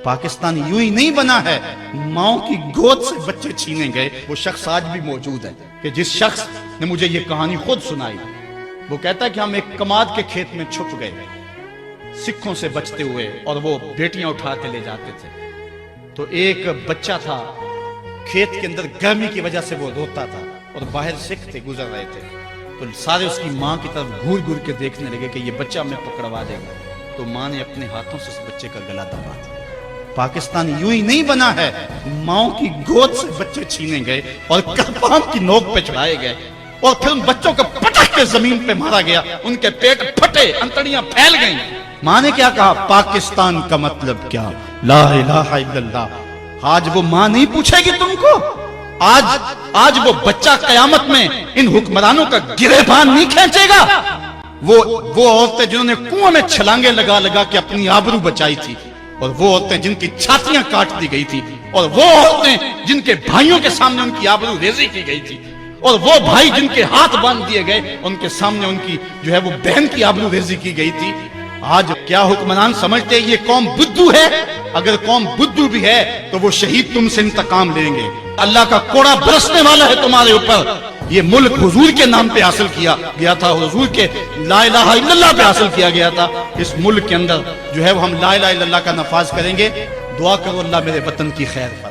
پاکستان یوں ہی نہیں بنا ہے، ماؤں کی گود سے بچے چھینے گئے۔ وہ شخص آج بھی موجود ہے کہ جس شخص نے مجھے یہ کہانی خود سنائی۔ وہ کہتا ہے کہ ہم ایک کماد کے کھیت میں چھپ گئے سکھوں سے بچتے ہوئے، اور وہ بیٹیاں اٹھا کے لے جاتے تھے۔ تو ایک بچہ تھا، کھیت کے اندر گرمی کی وجہ سے وہ روتا تھا، اور باہر سکھ تھے گزر رہے تھے۔ تو سارے اس کی ماں کی طرف گھور گھور کے دیکھنے لگے کہ یہ بچہ ہمیں پکڑوا دے گا۔ تو ماں نے اپنے ہاتھوں سے اس بچے کا گلا دبا دیا۔ پاکستان یوں ہی نہیں بنا ہے، ماؤں کی گود سے بچے چھینے گئے اور کرپان کی نوک پہ چڑھائے گئے، اور پھر ان بچوں کو پٹک کے زمین پہ مارا گیا، ان کے پیٹ پھٹے، انتڑیاں پھیل گئیں۔ ماں نے کیا کہا؟ پاکستان کا مطلب کیا؟ لا الہ الا اللہ۔ آج وہ ماں نہیں پوچھے گی تم کو؟ آج وہ بچہ قیامت میں ان حکمرانوں کا گریبان نہیں کھینچے گا؟ وہ عورتیں جنہوں نے کنویں میں چھلانگے لگا لگا کے اپنی آبرو بچائی تھی، اور وہ عورتیں جن کی چھاتیاں کاٹ دی گئی تھی، اور وہ عورتیں جن کے بھائیوں کے سامنے ان کی آبرو ریزی کی گئی تھی، اور وہ بھائی جن کے ہاتھ باندھ دیے گئے، ان کے سامنے ان کی جو ہے وہ بہن کی آبرو ریزی کی گئی تھی۔ آج کیا حکمران سمجھتے یہ قوم بدھو ہے؟ اگر قوم بدھو بھی ہے تو وہ شہید تم سے انتقام لیں گے۔ اللہ کا کوڑا برسنے والا ہے تمہارے اوپر۔ یہ ملک حضور کے نام پہ حاصل کیا گیا تھا، حضور کے لا الہ الا اللہ پہ حاصل کیا گیا تھا۔ اس ملک کے اندر جو ہے وہ ہم لا الہ الا اللہ کا نفاذ کریں گے۔ دعا کرو اللہ میرے وطن کی خیر فرمائے۔